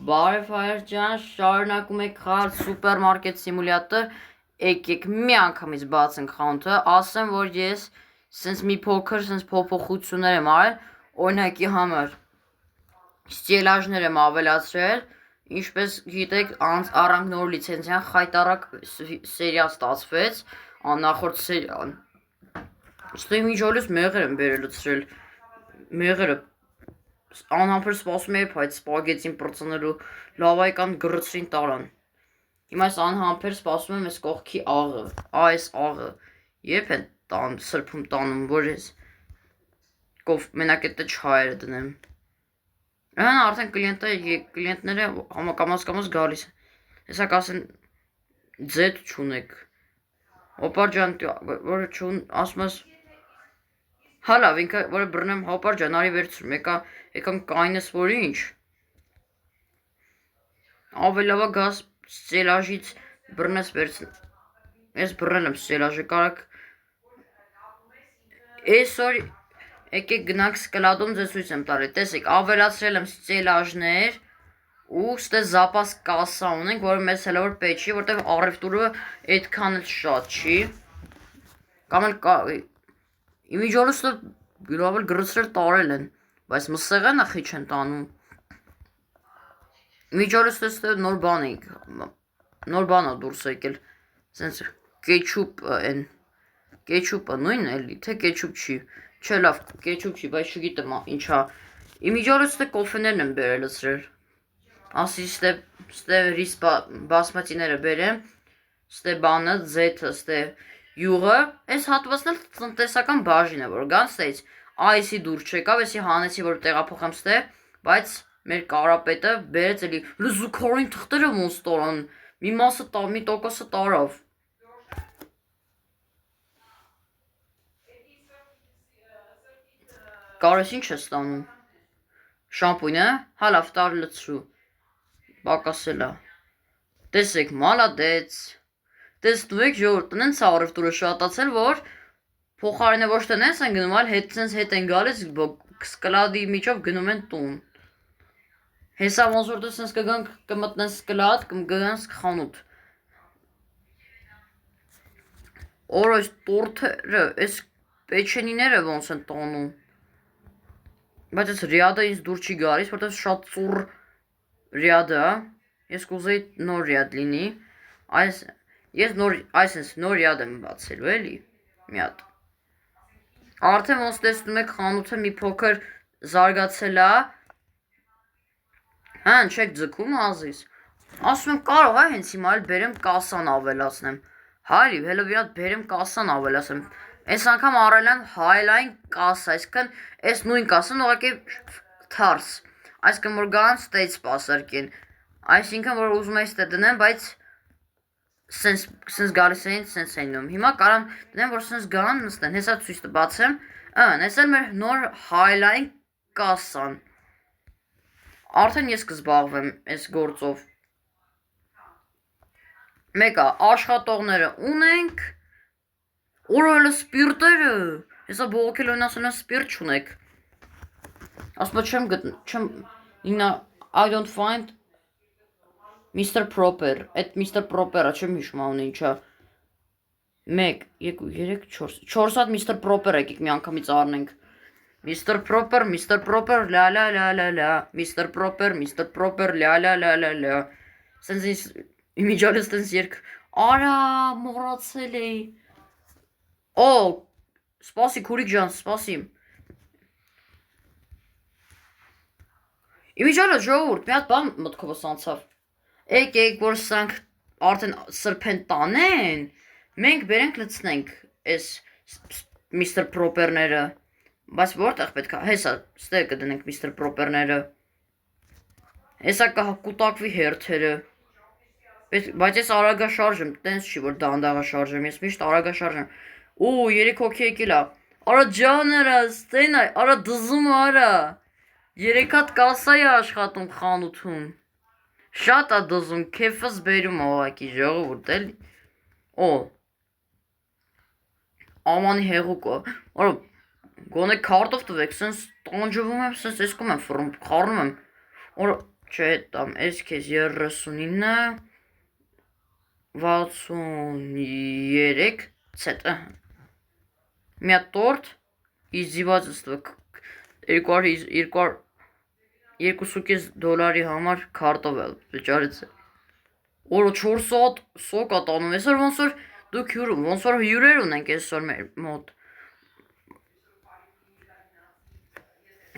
Բարև հայր ջան, շարունակում եք խաղալ սուպերմարկետ սիմուլյատոր, եկեք մի անգամից բացենք խանութը, ասեմ, որ ես սենց մի փոքր սենց փոփոխություններ եմ արել, օրինակի համար ստիլաժներ եմ ավելացրել, ինչպես գիտեք, առանց նոր լիցենզիան խայտարակ սերիա ստացվեց, նախորդ սերիան, ստե միջոլուց մեղր եմ բերելուցրել, մեղրը անհամբեր սպասում էի այդ սպագետին պրծնելու լավայական գրծրին տարան։ Հիմա այս անհամբեր սպասում եմ այս կողքի աղը, այս աղը, երբ են սրբում տանում, որ ես մենակ էտը չհայերը դնեմ։ Հան արդեն կլիենտները կամաց գալիս են, հեսա կասեն ձետ չունեք, հոպար ջան, որ ասում ես հալավ, ինքը, որը բրնեմ հոպար ջան, արի վերցրում, եկան կայնես, որ ինչ, ավելավա գազ ստելաժից բրնես վերցրում, ես բրնել եմ ստելաժը, կարակ, այսօր, եկեք գնանք սկլադում ձեզ ցույց եմ տալի, տեսեք, ավելացրել եմ ստելաժներ, ու ստե զապաս կասա ունենք, որը մեզ հելավոր պետք չի, որտեղ առևտուրը այդքան էլ շատ չի, կամ էլ Իմիջորուստը գրավել գրծրել տարել են, բայց մսեղենը խիչ են տանում։ Իմիջորուստը նոր բան ենք, նոր բան է դուրս եկել, սենց կեչուպ են, կեչուպը նույն էլի, թե կեչուպ չի, չէ լավ, կեչուպ չի, բայց չգիտեմ ինչա, իմիջորուստը կոֆեներն եմ բերելցրել, ասի ստե ռիս բասմատիները բերեմ, ստե բանը, ձեթը, ստե յուղը, այս հատվածն էլ տնտեսական բաժին է, որ գան ստեից, այսի դուր չեկավ, այսի հանեցի, որ տեղափոխեմ ստե, բայց մեր կարապետը բերեց էլի, լզուքորին թղթերը ոնց տարան, մի մասը մի տոկոսը տարավ։ Կարես ինչ է ստանում, շամպույնը, հալավ տար լծրու, բակասելա, տեսեք, մալադեց, տեսնում եք ժողովուրդ, տնենց առևտուրը շատացել, որ փոխարենը ոչ թե նենց են գնում, այլ հետ են գալիս, սկլադի միջով գնում են տուն։ Հեսա ոնց որ դու սենց կգանք կմտնեն սկլադ, կգանք խանութ։ Օր այս տորթերը, այս պեչենիները ոնց են տանում։ Բայց այս ռիադը ինձ դուր չի գալիս, որտեղ շատ ծուռ ռիադը, ես կուզեի նոր ռիադ լինի, ես նոր ռիադ եմ բացելու էլի, մի հատ։ Արդեն ոնց տեսնում եք խանութը մի փոքր զարգացել է, հան չեք ձգում ազիս, ասում եմ կարող է հենց հիմա էլ բերեմ կասան ավելացնեմ, հայրի հելով իրատ բերեմ կասան ավելացնեմ, այս անգամ առել են հայլայն կասա, այսքան այս նույն կասան ուղղակի թարս, այսքան որ գան ստեյց սպասարկին, այսինքն որ ուզում եմ ստե դնեմ, բայց սենց գալիս էին, սենց էին նում, հիմա կարամ դնեմ, որ սենց գան նստեն, հեսա ցույց բացեմ, այս էլ մեր նոր հայլայն կասան, արդեն ես կզբաղվեմ այս գործով, մեկա աշխատողները ունենք, օրը սպիրտերը, հեսա բողոքել են ասել են սպիրտ չունեք, ասպա չեմ, I don't find Mr. Proper, այդ Mr. Proper-ը չեմ հիշում անունը ինչա, 1, 2, 3, 4, 4 հատ Mr. Proper եկեք մի անգամից առնենք, Mr. Proper, լա լա լա լա լա, Mr. Proper, լա լա լա լա լա, սենց ինձ իմիջալս տենց երկ, արա մորացել էի, օ, սպասի քուրիկ ջան, սպասի, իմիջալս ժողովուրդ, մի հատ բան մտքովս անցավ, եկեք, որ սրանք արդեն սրբեն տանեն, մենք բերենք լցնենք այս Mr. Proper-ները, բայց որտեղ պետք է, հեսա, ստեղ կդնենք Mr. Proper-ները, հեսա կկուտակվի հերթերը, բայց ես արագաշարժ եմ, տենց չի, որ դանդաղաշարժ եմ, ես միշտ արագաշարժ եմ, ու 3 հոգի եկել է, արա ջաները, ստեն այ, արա դզում արա, 3 հատ կասա է աշխատում խանութում, շատ է դզում, կեֆս բերում աղակի ժողովուրդ էլի, օ, ամանի հեղուկ է, արա, գոնե քարտով տվեք, սենց տանջվում եմ, սենց եսկում եմ խառնում եմ, Չէ, տամ, ես քեզ 39 63 ցետ։ Մի հատ տորտ իզիված ստվակ 2.5 դոլարի համար քարտով էլ վճարեց։ Օրը 4 սաատ սոկ ա տանում, այսօր ոնց որ հյուրեր ունենք այսօր մեր մոտ։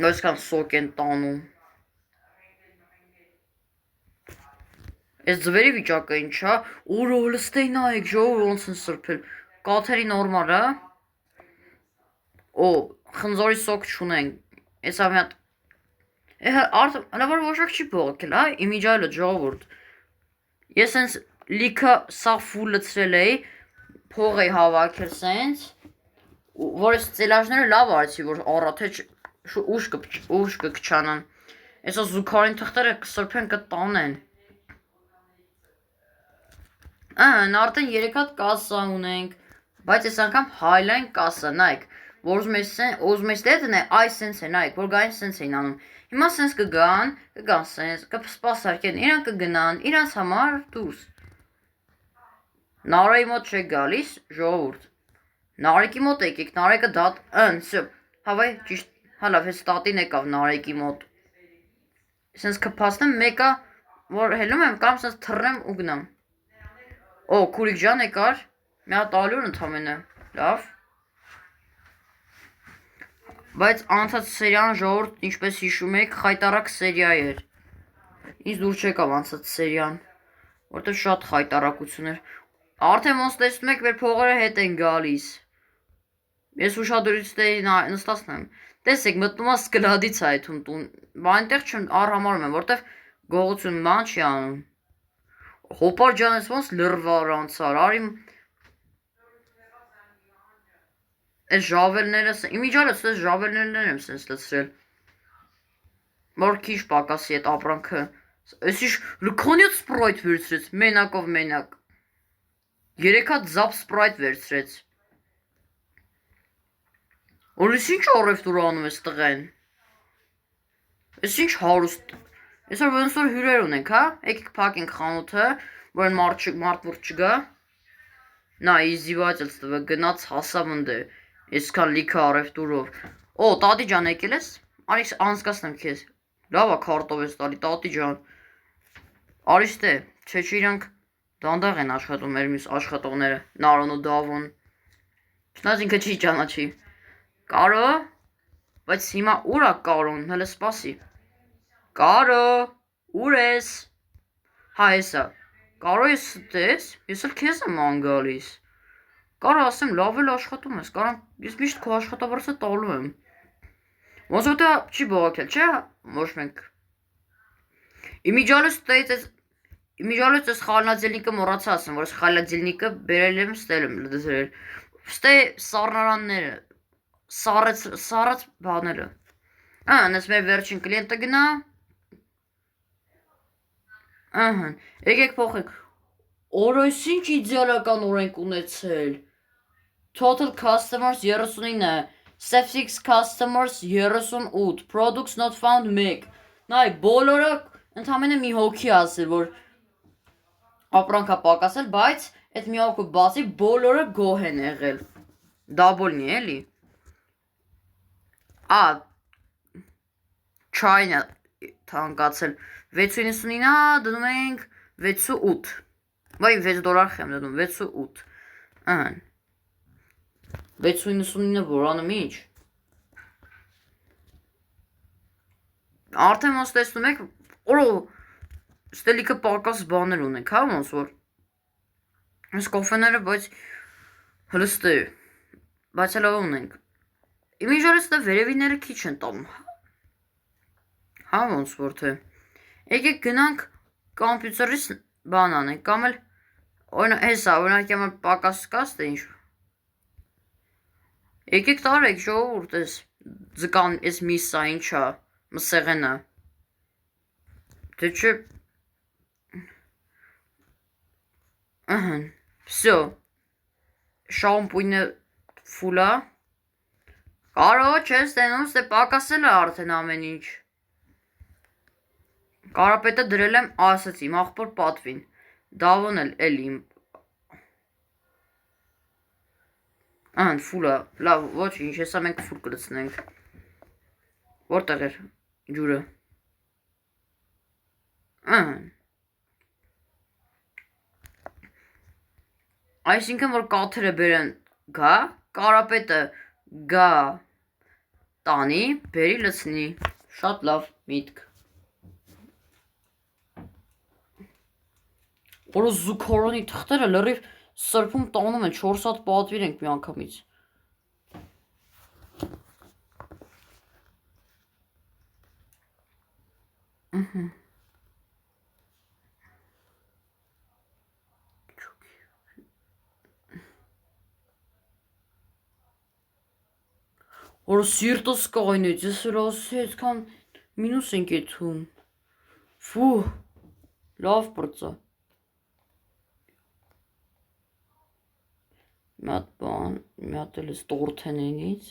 Այսքան սոկ են տանում։ Այս ձվերի վիճակը ինչ է, օրը լստեի նայեք, ժողովուրդ ոնց են սրբել։ Կաթերի նորմալ է։ Օ, խնձորի սոկ չունենք։ Էսա մի հատ հնարավոր ոչակ չի բողոքել, հա, իմիջայլը ժողովուրդ։ Ես հենց լիքը սաղ ֆուլ լցրել էի, փող էի հավաքել սենց, որ այս ծելաժները լավ արեցի, որ առաթե ուշ կքչանան։ Այսօ զուգարին թղթերը կսրբեն կտանեն։ Արդեն 3 հատ կասա ունենք, բայց այս անգամ Highline կասա, նայք, որ ուզում ես դետն է, այ սենց է, նայք, որ գային սենց էին անում։ Հիմա սենց կգան սենց, կսպասարկեն, իրանք կգնան, իրանց համար դուրս։ Նարեկի մոտ չեք գալիս, ժողովուրդ։ Նարեկի մոտ եկեք, Նարեկը դատ, հավայ, ճիշտ, հալավ, հես տատին եկավ Նարեկի մոտ։ Սենց կպասնեմ մեկը, որ հելում եմ, կամ սենց թռնեմ ու գնամ։ Օ, քուրիկ ջան եկար, մի հատ ալյուն ընդամենը, լավ։ Բայց անցած սերիան ժողովուրդ, ինչպես հիշում եք, խայտարակ սերիա էր։ Ինձ դուր չեկավ անցած սերիան, որտեղ շատ խայտարակություն էր։ Արդեն ոնց տեսնում եք, մեր փողերը հետ են գալիս։ Ես ուշադրություն էի նստածնեմ։ Տեսեք, մտնում է սկլադից այդում տուն, այնտեղ չեմ արհամարում եմ, որտեղ գողություն բան չի անում։ Հոպար ջան, ես ոնց լրվար անցար, արի այս ժավելները, իմիջալս այս ժավելներն եմ սենց լցրել, որ քիչ պակասի այդ ապրանքը, այս ինչ լքոնյոց սպրայթ վերցրեց, մենակով մենակ, 3 հատ զապ սպրայթ վերցրեց, որ ես ինչ առևտուր անում ես տղեն, ես ինչ հարուստ, այսօր ոնց որ հյուրեր ունենք, հա, եկեք փակենք խանութը, որ են մարդ չգա, նա իզիված էլ ստվը գնաց հասավ ընդե, այսքան լիքը առևտուրով, օ, տատի ջան եկել ես, արի անցկացնեմ քեզ, լավ է քարտով ես տալի, տատի ջան, արիշ թե, չէ իրանք դանդաղ են աշխատում մեր մյուս աշխատողները, Նարոն ու Դավոն, չնայած ինքը չի ճանաչի, Կարո, բայց հիմա ուր ա Կարոն, հələ սպասի, Կարո, ուր ես, հա եսա, Կարո ես ստես, ես էլ քեզ եմ անգալիս, Կարո ասեմ լավ էլ աշխատում ես, կարամ ես միշտ քո աշխատավարձը տալու եմ, ոնց որ դա չի բողոքել, չէ, ոչ մենք, իմիջալից ես խալնաձելնիկը մոռացա ասեմ, որ ես խալնաձելնիկը բերել եմ, ստել եմ լդզրել, ստե սառնարանները, սառած բաները, անես մեր վերջին կլիենտը գնա, եկեք փոխենք, օրոյս ինչ իդեալական օրենք ունեցել, Total customers 39, Sefix customers 38, products not found 1, նայք, բոլորը ընդամենը մի հոգի ասել, որ ապրանքա պակասել, բայց այդ մի հոգու բացի բոլորը գոհ են եղել, դաբոլնի էլի, չայնը թանկացել, 6.99 դնում ենք 6.8, վայ 6 դոլար խեմ դնում, 6.8, 6.99 որանում ինչ, արդեն ոնց տեսնում եք, օրո, ստելիքը պակաս բաներ ունենք, հա ոնց որ, այս կոֆեները, բայց հլստե, բայց հլավ ունենք, իմիջարից դա վերևիները քիչ են տալում, հա ոնց որ թե, եկեք գնանք կամպյուտերից բան անենք, կամ էլ, հեսա, օրինակ համար պակաս կաս թե ինչ, եկեք տարեք ժողովուրդ ես, ձկան ես միսա ինչա, մսեղենը, թե չէ, վսյո, շամպույնը ֆուլա, կարո չես տենում, ստե պակասել է արդեն ամեն ինչ, Կարապետը դրել եմ, ասացի, իմ աղբոր պատվին։ Դավոն էլ իմ։ Ան, ֆուլը, լավ, ոչինչ, հեսա մենք ֆուլ կլցնենք։ Որտեղ էր ջուրը։ Ան։ Այսինքն, որ կաթերը բերեն գա, կարապետը գա տանի, բերի լցնի։ Շատ լավ միտք։ Որը զուքորոնի թղթերը լրիվ սրբում տանում են 4 հատ պատվիր ենք մի անգամից։ Որը սիրտս կայնեց, ես էլ ասի, այսքան մինուս ենք եթում։ Ֆու, լավ պրծա։ Մի հատ բան, մի հատ էլ ես տորթ են ենից։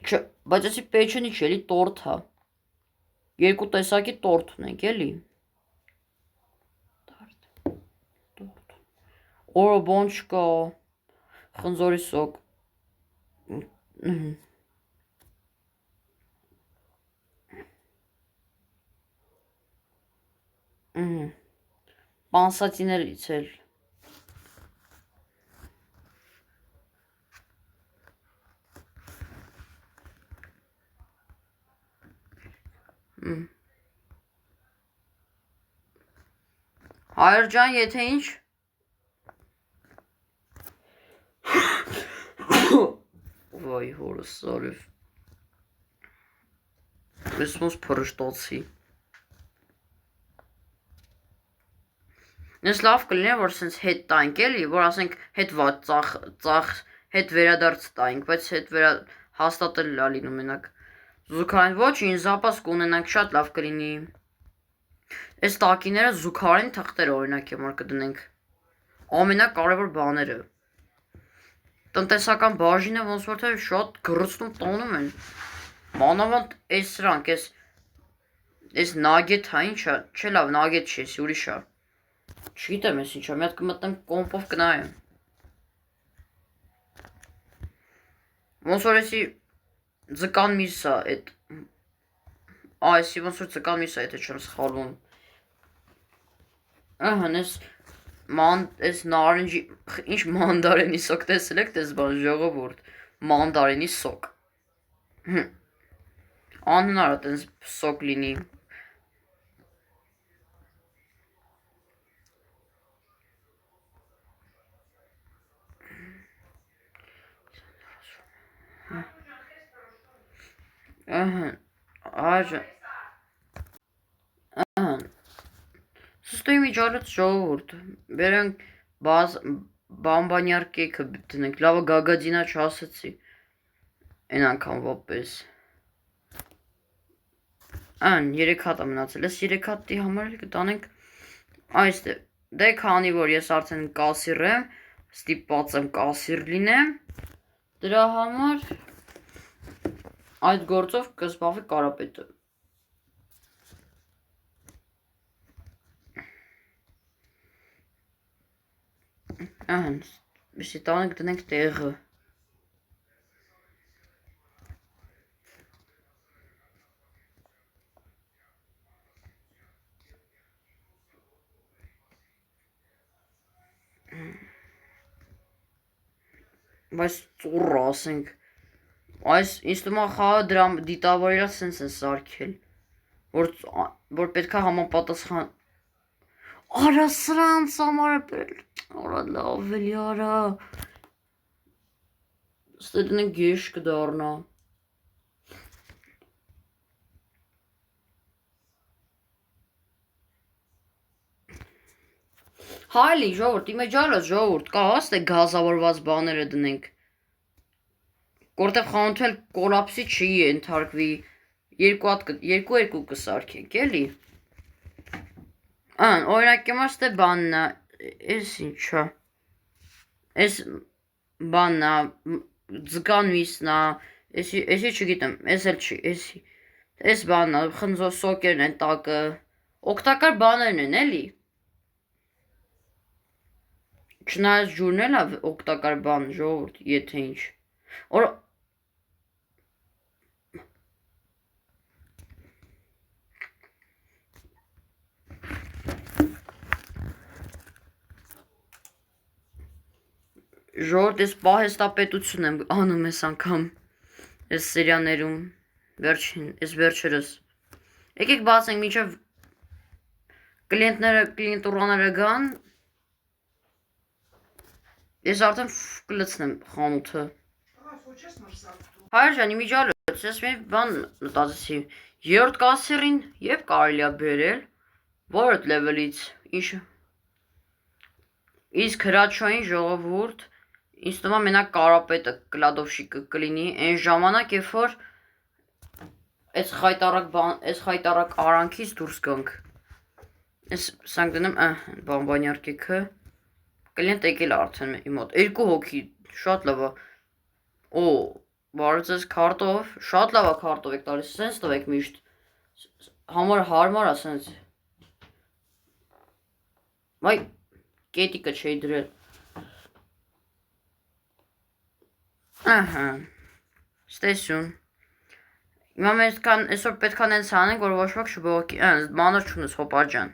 Չէ, բայց եսի պեչենի չէ, էլի տորթ հա։ Երկու տեսակի տորթ ունենք, էլի։ Տորթ։ Որը բան չկա, խնձորի սոկ։ Պանսատիներից էլ։ Հայր ջան, եթե ինչ։ Վայ հորս սարև։ Ես ոնց փրշտացի։ Ես լավ կլիներ, որ սենց հետ տայինք էլի, որ ասենք հետ վատ ծախ, հետ վերադարձ տայինք, բայց հետ հաստատել լա լինում մենակ։ Զուքարին ոչ, ինչ զապաս կունենանք շատ լավ կլինի։ Այս տակիները զուքարին թղթեր օրինակ եմ որ կդնենք։ Ամենակարևոր բաները։ Տնտեսական բաժինը ոնց որ թե շատ գրծնում տանում են։ Մանավանդ այս սրանք, այս նագետ հա ինչա, չէ լավ նագետ չի, էսի ուրիշ ա։ Չգիտեմ ես ինչա, մի հատ կմտնեմ կոմպով կնայեմ։ Ոնց որ էսի ձկան միսա էդ։ Այսի ոնց որ ձկան միսա եթե չեմ սխալվում։ Ահան այս նարնջի, ինչ մանդարենի սոկ տեսել եք տես բան ժողովուրդ, մանդարենի սոկ։ Անհնար է տես սոկ լինի։ Ահան, այժմ, ահան, սստոյի միջարոց ժողովուրդ, բերենք բամբանյար կեքը դնենք, լավը գագադինա չասեցի, են անգամ վապես, ան, 3 հատ ամնացել, ես 3 հատի համար կտանենք, այստեղ, դե քանի որ ես արդեն կասիր եմ, ստիպված եմ կասիր լինեմ, դրա համար, այդ գործով կզբաղվի կարապետը, ահան, բիսի տանենք դնենք տեղը, բայց ծուռ ասենք, այս ինստումա խաղը դրա դիտավորիրա սենց են սարքել, որ պետքա համապատասխան, արա սրանց ամարը պերել, արա լավ էլի արա, ստե դնենք գեշ կդարնա, հայլի ժողորդ, իմեջարած ժողորդ, կա աստ է գազավորված բաները դնենք, որտեղ խանութել կոլապսի չի ենթարկվի, երկու կսարքենք, էլի, ան, օրինակ եմ աստ է բաննա, ես ինչա, ես բաննա, ձգան միսնա, եսի չգիտեմ, ես էլ չի, եսի, Այս բանը, խնձոր սոկերն են տակը, օգտակար բաներն են էլի։ Չնայած ջուրն էլ է օգտակար բան, ժողովուրդ, եթե ինչ։ Օր ժողովուրդ, ես պահեստապետություն եմ անում ես անգամ այս սերիաներում, այս վերջերս։ Եկեք բացենք մինչև կլիենտուրաները գան, ես արդեն կլցնեմ խանութը։ Հայր ջան, իմիջալոց, ես մի բան մտածեցի, երրորդ կասերին երբ կարելի է բերել, որդ լևելից, ինչ, իսկ հրաչային ժողովուրդ, ինձ թվում է մենակ կարապետը կլադովշիկը կլինի, այն ժամանակ, երբ որ այս խայտարակ արանքից դուրս գանք։ Ես սանք դնեմ բանբանյարկեքը, կլիենտ եկել արդեն իմ մոտ, 2 հոգի, շատ լավ է, օ, բարև ձեզ քարտով, շատ լավ է քարտով եք տալիս, սենց տվեք միշտ, համար հարմար է սենց, վայ, կետիկը չէի դրել, ստեսյուն, հիմա մենք այսօր պետք է նենց անենք, որ ոչ ոք չբողոքի, մանր չունես հոպար ջան,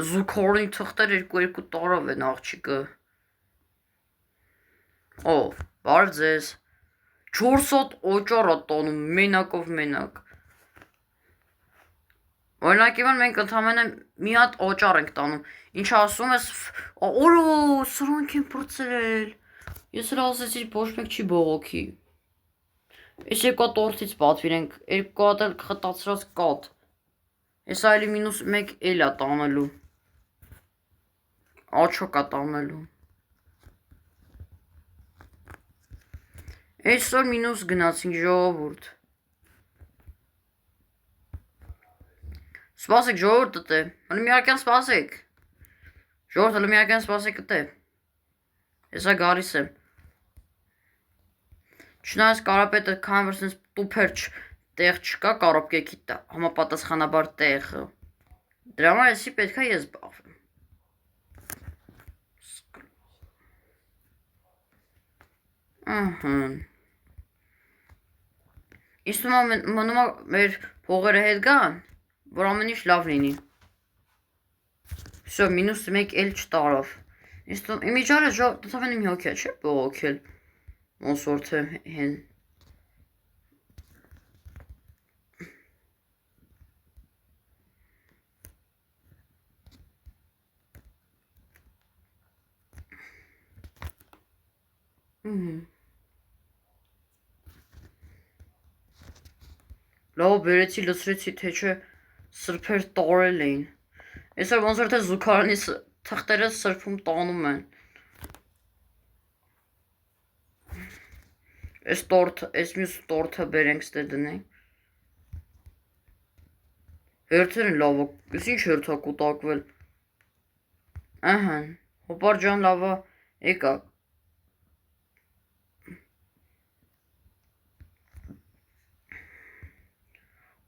զուքորին թղթեր 2 տարով են աղջիկը, օ, բարև ձեզ, 400 օճար է տանում, մենակով մենակ, օրինակ իվան մենք ընդամենը մի հատ օճար ենք տանում, ինչ ասում ես, օրո, սրանք են պրծել, ես էլ ասեցի ոչ մեկ չի բողոքի, ես 2 հատ տորթից պատվիրենք, 2 հատ էլ խտացրած կատ, ես այլի -1 էլ է տանելու, աչոք է տանելու, այսօր մինուս գնացինք ժողովուրդ, սպասեք ժողովուրդ տտե, հլմյակյան սպասեք, ժողովուրդ հլմյակյան սպասեք տտե, եսա գալիս եմ, չնայած կարապետը քան որ սենց տուփեր տեղ չկա կարապկեքի համապատասխանաբար տեղը, դրա համար էսի պետք է ես զբաղվեմ, ինձ թվում է մնում է մեր փողերը հետ գան, որ ամեն ինչ լավ լինի, վсё, -1 էլ չտարավ, ինձ թվում է իմիջալը ընդամենը մի հոգի է չէ բողոքել, ոնց որ թե հեն, լավ բերեցի լցրեցի թե չէ սրբեր տարել էին, այսօր ոնց որ թե զուգարանի թղթերը սրբում տանում են, այս մյուս տորթը բերենք ստե դնենք, հերթեր են լավ, ես ինչ հերթ է կուտակվել, հոպար ջան լավ է, եկա,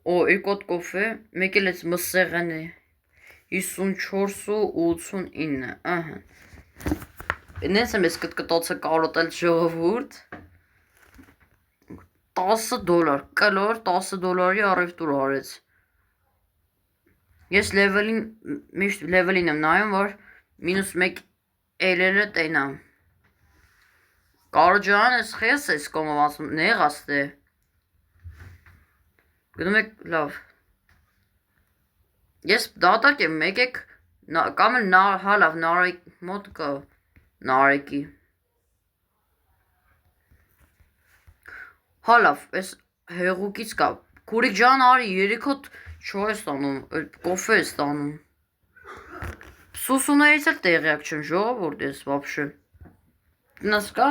օ, 2 հատ կոֆե, մեկ էլ էս մսեղեն է, 54 ու 89, նենց եմ ես կտկտոցը կարոտել ժողովուրդ, $10, կլոր $10-ի առևտուր արեց, ես միշտ լևելին եմ նայում, որ -1 էլելը տենամ, կարո ջան, ես խես ես կոմով ասում, նեղ աստե, գնում եք լավ, ես դատակ եմ, եկեք, կամ էլ հա լավ, մոտ կա, նարեկի, հա լավ, ես հեղուկից կա, քուրիկ ջան արի, 3 հատ չո է ստանում, կոֆե է ստանում, սուսուներից էլ տեղյակ չեմ, ժողովուրդ ես վապշը, տնաս կա,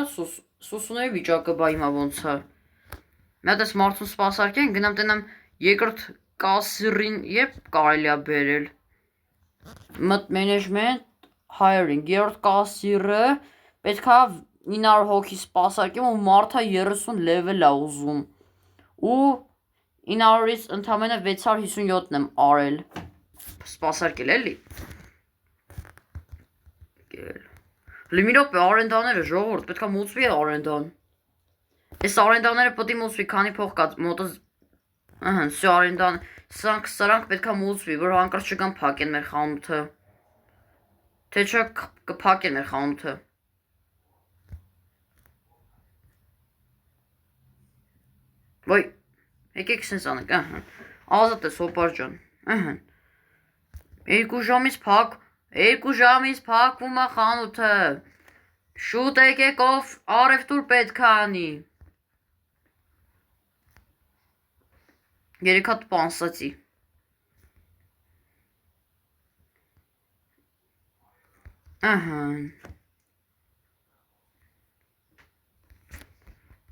սուսուների վիճակը բա հիմա ոնց է, մի հատ ես մարդուն սպասարկեն, գնամ տենամ երկրորդ կասիրին երբ կարելի է բերել, management hiring, երրորդ կասիրը պետք է 900 հոգի սպասարկեմ ու մարդը 30 level է ուզում։ Ու 900-ից ընդամենը 657-ն եմ արել։ Սպասարկել էլի։ Լիմի րոպե արենդաները ժողովուրդ պետքա մուծվի արենդան։ Այս արենդաները պետք է մուծվի, քանի փող կա մոտս սա արենդան, սրանք պետքա մուծվի, որ հանկարծ չգան փակեն մեր խանութը։ Թե չէ կփակեն մեր խանութը։ Ոյ, եկեք սենց անենք, ազատ ես հոպար ջան, 2 ժամից փակվում է խանութը, շուտ եկեք ով առևտուր պետք է անի։ 3 հատ պանսացի։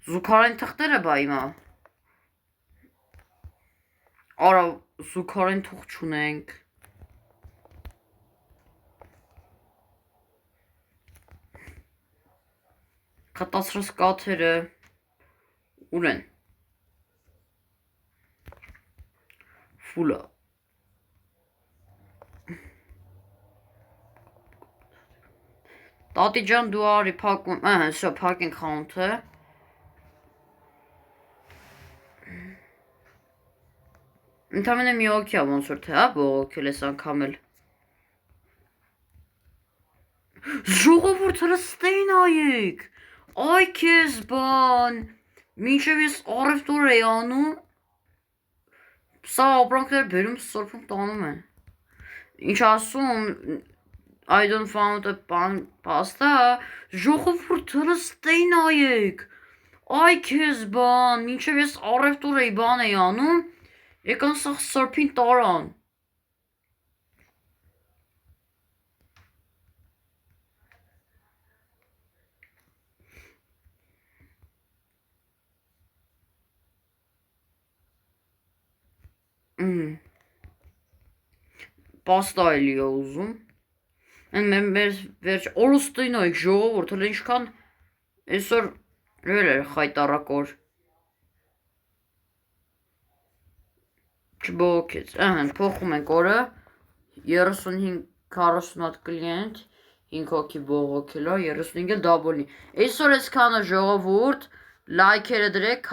Զուգարեն թղթերը բա հիմա։ Արա զուգարեն թուղթ չունենք։ Կատացրած կաթերը ուր են։ Ֆուլա։ Տատի ջան դու արի փակում, սա փակենք խանութը։ Ընդամենը մի հոգի է ոնց որ թե հա բողոքել ես անգամ էլ։ Ժողովուրդ հրստեի նայեք։ Այ քեզ բան։ Մինչև ես առևտուր էի անում։ Սա ապրանքները բերում սրբում տանում են։ Ինչ ասում I don't found a pasta, ժողովուրդ հրստեի նայեք։ Այ քեզ բան, մինչև ես առևտուր էի բան էի անում, եկան սա սրբին տարան։ Պաստա էլի է ուզում։ Մեր վերջ օրուստին նայեք ժողովուրդ, հələ ինչքան այսօր էր խայտարակոր։ Չբողոքեց, փոխում ենք օրը, 35-40 հատ կլիենտ, 5 հոգի բողոքել է, 35 էլ դաբոլնի։ Այսօր այսքանը ժողովուրդ, լայքերը դրեք,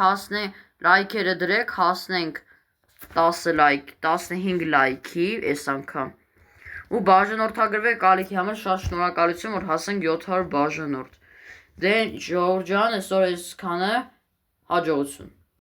հասնենք 10 լայք, 15 լայքի այս անգամ։ Ու բաժանորդագրվեք ալիքի համար շատ շնորհակալություն, որ հասանք 700 բաժանորդ։ Դե ժողովուրդ ջան, այսօր այսքանը, հաջողություն։